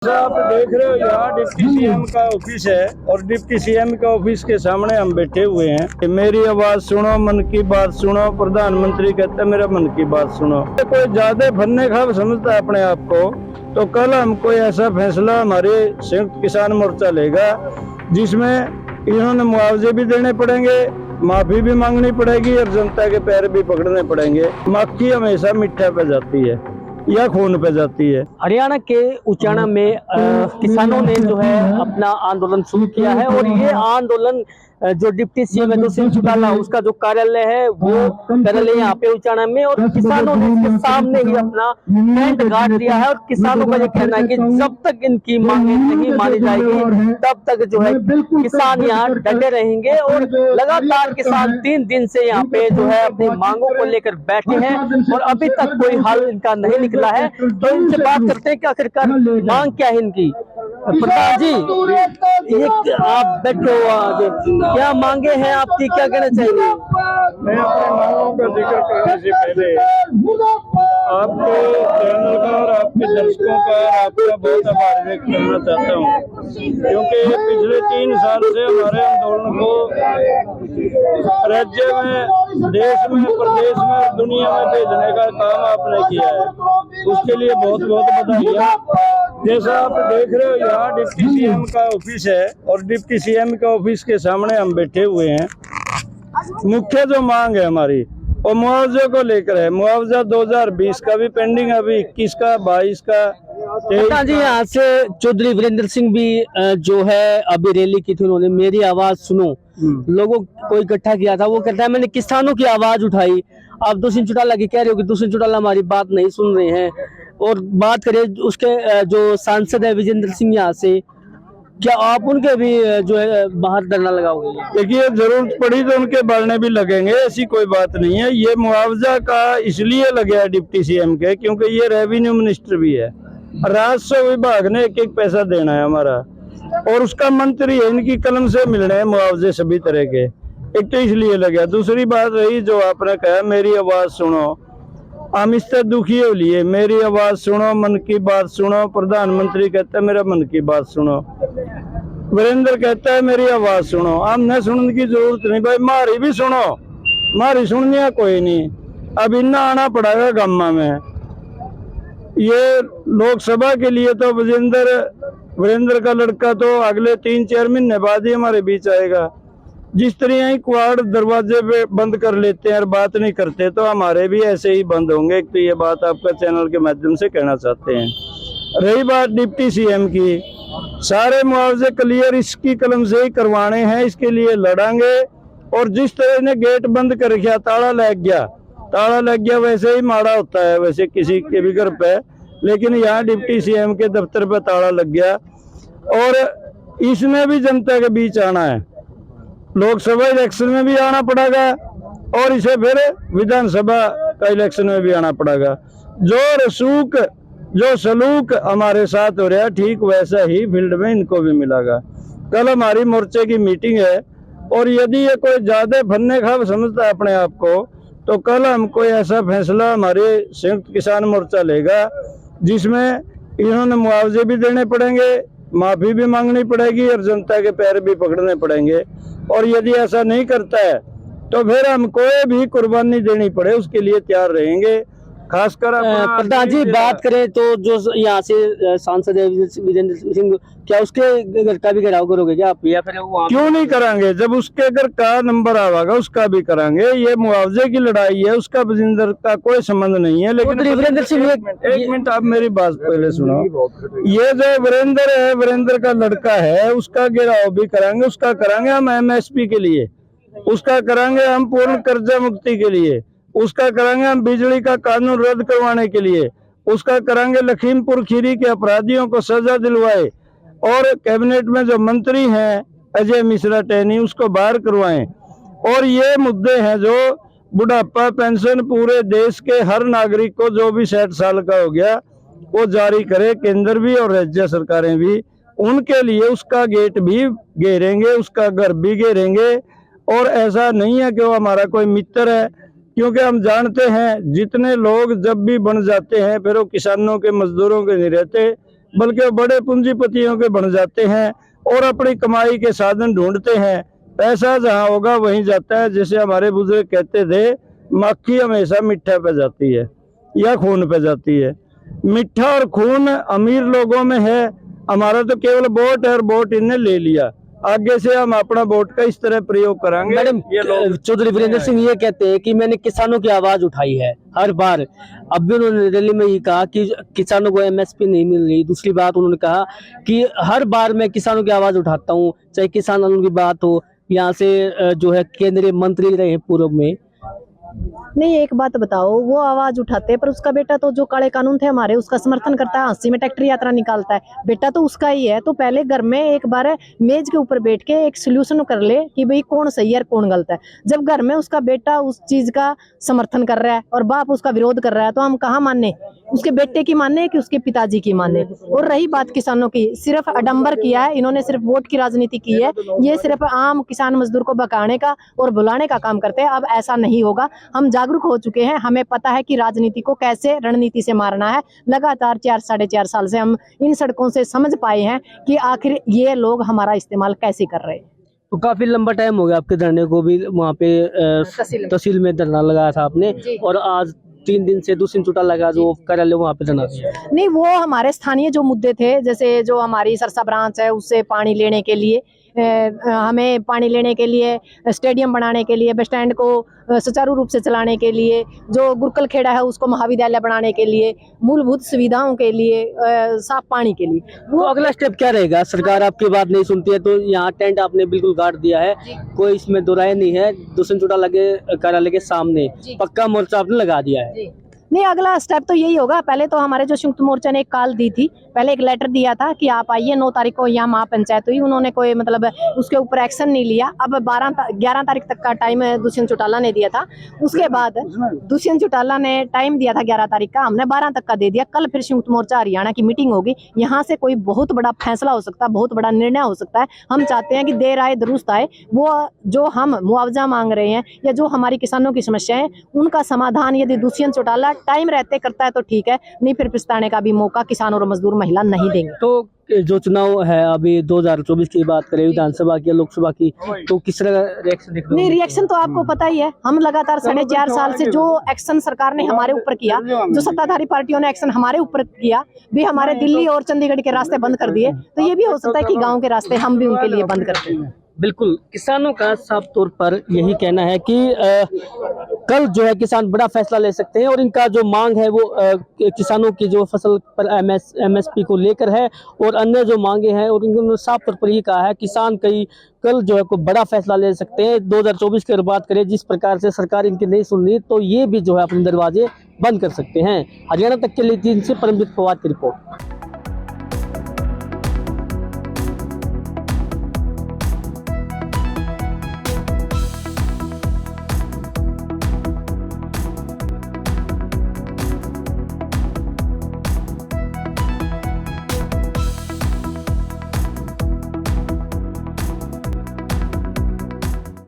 आप देख रहे हो यहाँ डिप्टी सीएम का ऑफिस है और डिप्टी सीएम का ऑफिस के सामने हम बैठे हुए हैं। मेरी आवाज सुनो, मन की बात सुनो, प्रधानमंत्री कहते मेरा मन की बात सुनो। कोई ज्यादा फन्ने खाब समझता है अपने आप को, तो कल हम कोई ऐसा फैसला हमारे संयुक्त किसान मोर्चा लेगा जिसमें इन्होंने मुआवजे भी देने पड़ेंगे, माफी भी मांगनी पड़ेगी और जनता के पैर भी पकड़ने पड़ेंगे। मक्खी हमेशा मिठा पे जाती है या खून पे जाती है। हरियाणा के उचाना में किसानों ने जो है अपना आंदोलन शुरू किया है और ये आंदोलन जो डिप्टी सीएम है दुष्यंत चौटाला उसका जो कार्यालय है वो कार्यालय यहाँ पे उचाना में, और किसानों ने इसके सामने ही अपना टेंट गाड़ दिया है। और किसानों का ये कहना है कि जब तक इनकी मांगे नहीं मानी जाएगी तब तक जो है किसान यहाँ डटे रहेंगे। और लगातार किसान 3 दिन से यहाँ पे जो है अपनी मांगों को लेकर बैठे हैं और अभी तक कोई हल इनका नहीं निकला है। तो इनसे बात करते हैं कि आखिरकार मांग क्या है इनकी। प्रधान जी, ये आप बैठो, क्या मांगे हैं आपकी, क्या कहना चाहिए? मैं अपनी मांगों का जिक्र करने से पहले आपके चैनल का और आपके दर्शकों का आपका बहुत आभार व्यक्त करना चाहता हूँ, क्योंकि पिछले 3 साल से हमारे आंदोलन को राज्य में, देश में, प्रदेश में और दुनिया में भेजने का काम आपने किया है। उसके लिए बहुत बहुत बधाई। जैसा आप देख रहे हो यहाँ डिप्टी सीएम का ऑफिस है और डिप्टी सीएम का ऑफिस के सामने हम बैठे हुए हैं। मुख्य जो मांग है हमारी और मुआवजे को लेकर है। मुआवजा 2020 का भी पेंडिंग है, अभी 21 का, 22 का, 23 जी। यहाँ से चौधरी वीरेंद्र सिंह भी जो है अभी रैली की थी, उन्होंने मेरी आवाज सुनो लोगों को इकट्ठा किया था। वो कहता है मैंने किसानों की आवाज उठाई। आप दुष्यंत चौटाला की कह रहे हो कि दुष्यंत चौटाला हमारी बात नहीं सुन रहे हैं। और बात करें उसके जो सांसद है विजेंद्र सिंह यहाँ से, क्या आप उनके भी जो है बाहर धरना लगाओगे? देखिए, जरूरत पड़ी तो उनके बढ़ने भी लगेंगे, ऐसी कोई बात नहीं है। ये मुआवजा का इसलिए लगे है डिप्टी सीएम के क्योंकि ये रेवेन्यू मिनिस्टर भी है, राजस्व विभाग ने एक एक पैसा देना है हमारा, और उसका मंत्री है, इनकी कलम से मिलने हैं मुआवजे सभी तरह के। एक तो इसलिए लगे। दूसरी बात रही जो आपने कहा मेरी आवाज सुनो, हम इससे दुखी हो लिए। मेरी आवाज सुनो, मन की बात सुनो, प्रधानमंत्री कहता है मेरा मन की बात सुनो, वीरेंद्र कहता है मेरी आवाज सुनो। हमने सुनने की जरूरत नहीं भाई, मारी भी सुनो, मारी सुनने कोई नहीं। अब इन्ना आना पड़ेगा गम्मा में। ये लोकसभा के लिए तो वीरेंद्र का लड़का तो अगले 3-4 महीने बाद ही हमारे बीच आएगा। जिस तरह ही क्वाड दरवाजे पे बंद कर लेते हैं और बात नहीं करते, तो हमारे भी ऐसे ही बंद होंगे। तो ये बात आपका चैनल के माध्यम से कहना चाहते हैं। रही बात डिप्टी सीएम की, सारे मुआवजे क्लियर इसकी कलम से ही करवाने हैं, इसके लिए लड़ांगे। और जिस तरह ने गेट बंद कर रखा, ताला लग गया, वैसे ही माड़ा होता है वैसे किसी के भी घर पे, लेकिन यहाँ डिप्टी सीएम के दफ्तर पे ताला लग गया। और इसमें भी जनता के बीच आना है, लोकसभा इलेक्शन में भी आना पड़ेगा और इसे फिर विधानसभा का इलेक्शन में भी आना पड़ेगा। जो सलूक हमारे साथ हो रहा है ठीक वैसा ही फील्ड में इनको भी मिलेगा। कल हमारी मोर्चे की मीटिंग है और यदि ये कोई ज्यादा फन्ने खाब समझता है अपने आप को, तो कल हम कोई ऐसा फैसला हमारे संयुक्त किसान मोर्चा लेगा जिसमें इन्होंने मुआवजे भी देने पड़ेंगे, माफी भी मांगनी पड़ेगी और जनता के पैर भी पकड़ने पड़ेंगे। और यदि ऐसा नहीं करता है तो फिर हम कोई भी कुर्बानी देनी पड़े उसके लिए तैयार रहेंगे। खासकर प्रधान जी, बात करें तो जो यहाँ से सांसद है वीरेंद्र सिंह, क्या उसके घर का भी घेराव करोगे क्या आप, या फिर क्यों नहीं करांगे? जब उसके घर का नंबर आवागा उसका भी करांगे। ये मुआवजे की लड़ाई है, उसका विजेंद्र का कोई संबंध नहीं है। लेकिन वीरेंद्र सिंह, एक मिनट आप मेरी बात पहले सुनो। ये जो वीरेंद्र है, वीरेंद्र का लड़का है, उसका घेराव भी करांगे। उसका करांगे हम MSP के लिए, उसका करांगे हम पूर्ण कर्जा मुक्ति के लिए, उसका करांगे हम बिजली का कानून रद्द करवाने के लिए, उसका करांगे लखीमपुर खीरी के अपराधियों को सजा दिलवाए, और कैबिनेट में जो मंत्री हैं अजय मिश्रा टहनी उसको बाहर करवाएं। और ये मुद्दे हैं जो बुढ़ापा पेंशन पूरे देश के हर नागरिक को जो भी 60 साल का हो गया वो जारी करे, केंद्र भी और राज्य सरकारें भी। उनके लिए उसका गेट भी घेरेंगे, उसका घर भी घेरेंगे। और ऐसा नहीं है कि वो हमारा कोई मित्र है, क्योंकि हम जानते हैं जितने लोग जब भी बन जाते हैं फिर वो किसानों के, मजदूरों के नहीं रहते। बल्कि वो बड़े पूंजीपतियों के बन जाते हैं और अपनी कमाई के साधन ढूंढते हैं। पैसा जहाँ होगा वहीं जाता है। जैसे हमारे बुजुर्ग कहते थे, मक्खी हमेशा मिठा पे जाती है या खून पे जाती है। मीठा और खून अमीर लोगों में है, हमारा तो केवल वोट है और वोट इन्हें ले लिया। आगे से हम अपना वोट का इस तरह प्रयोग करेंगे। मैडम, ये लोग चौधरी वीरेंद्र सिंह ये कहते हैं कि मैंने किसानों की आवाज उठाई है हर बार। अब भी उन्होंने रैली में ये कहा कि किसानों को एमएसपी नहीं मिल रही। दूसरी बात उन्होंने कहा कि हर बार मैं किसानों की आवाज उठाता हूँ, चाहे किसान आंदोलन की बात हो, यहाँ से जो है केंद्रीय मंत्री रहे पूर्व में। नहीं, एक बात बताओ, वो आवाज उठाते हैं पर उसका बेटा तो जो काले कानून थे हमारे उसका समर्थन करता है, 80 में ट्रैक्टर यात्रा निकालता है, बेटा तो उसका ही है। तो पहले घर में एक बार मेज के ऊपर बैठ के एक सोल्यूशन कर ले कि भाई कौन सही है कौन गलत है। जब घर में उसका बेटा उस चीज का समर्थन कर रहा है और बाप उसका विरोध कर रहा है तो हम कहाँ माने, उसके बेटे की माने कि उसके पिताजी की माने। और रही बात किसानों की, सिर्फ आडंबर किया है इन्होंने, सिर्फ वोट की राजनीति की है। ये सिर्फ आम किसान मजदूर को बकाने का और बुलाने का काम करते हैं। अब ऐसा नहीं होगा, हम जागरूक हो चुके हैं, हमें पता है कि राजनीति को कैसे रणनीति से मारना है। लगातार 4-4.5 साल से हम इन सड़कों से समझ पाए हैं कि आखिर ये लोग हमारा इस्तेमाल कैसे कर रहे हैं। तो काफी लंबा टाइम हो गया आपके धरने को भी, वहाँ पे तहसील में धरना लगाया था आपने, और आज 3 दिन से दूसरी चुटा लगा जो कार्यालय वहाँ पे धरना दिया। नहीं, वो हमारे स्थानीय जो मुद्दे थे, जैसे जो हमारी सरसा ब्रांच है उससे पानी लेने के लिए, हमें पानी लेने के लिए, स्टेडियम बनाने के लिए, बस स्टैंड को सुचारू रूप से चलाने के लिए, जो गुरकल खेड़ा है उसको महाविद्यालय बनाने के लिए, मूलभूत सुविधाओं के लिए, साफ पानी के लिए। वो अगला स्टेप क्या रहेगा? सरकार आपकी बात नहीं सुनती है तो यहाँ टेंट आपने बिल्कुल गाड़ दिया है, कोई इसमें दो राय नहीं है, दूसरी चुटा लगे कार्यालय के सामने पक्का मोर्चा आपने लगा दिया है। नहीं, अगला स्टेप तो यही होगा। पहले तो हमारे जो संयुक्त मोर्चा ने एक कॉल दी थी, पहले एक लेटर दिया था कि आप आइए, 9 तारीख को यहाँ महापंचायत हुई, उन्होंने कोई मतलब उसके ऊपर एक्शन नहीं लिया। अब 11 तारीख तक का टाइम दुष्यंत चौटाला ने दिया था। उसके बाद दुष्यंत चौटाला ने टाइम दिया था 11 तारीख का, हमने 12 तक का दे दिया। कल फिर संयुक्त मोर्चा हरियाणा की मीटिंग होगी, यहाँ से कोई बहुत बड़ा फैसला हो सकता है, बहुत बड़ा निर्णय हो सकता है। हम चाहते हैं कि देर आए दुरुस्त आए। वो जो हम मुआवजा मांग रहे हैं या जो हमारी किसानों की समस्या है, उनका समाधान यदि दुष्यंत चौटाला टाइम रहते करता है तो ठीक है, नहीं फिर पछताने का भी मौका किसान और मजदूर महिला नहीं देंगे। तो जो चुनाव है अभी 2024 की बात करें, विधानसभा की या लोकसभा की, तो किस तरह का रिएक्शन देखते हो? नहीं, रिएक्शन तो आपको पता ही है। हम लगातार 4.5 साल से जो एक्शन सरकार ने हमारे ऊपर किया, जो सत्ताधारी पार्टियों ने एक्शन हमारे ऊपर किया, भी हमारे दिल्ली और चंडीगढ़ के रास्ते बंद कर दिए, तो ये भी हो सकता है कि गाँव के रास्ते हम भी उनके लिए बंद कर दें। बिल्कुल, किसानों का साफ तौर पर यही कहना है कि कल जो है किसान बड़ा फैसला ले सकते हैं और इनका जो मांग है वो किसानों की जो फसल पर एमएसपी को लेकर है और अन्य जो मांगे हैं, और इन्होंने साफ तौर पर ये कहा है किसान कल जो है कोई बड़ा फैसला ले सकते हैं। 2024 की अगर बात करें, जिस प्रकार से सरकार इनकी नहीं सुन रही, तो ये भी जो है अपने दरवाजे बंद कर सकते हैं। हरियाणा तक के लिए 3 से परमजीत फवाद की रिपोर्ट।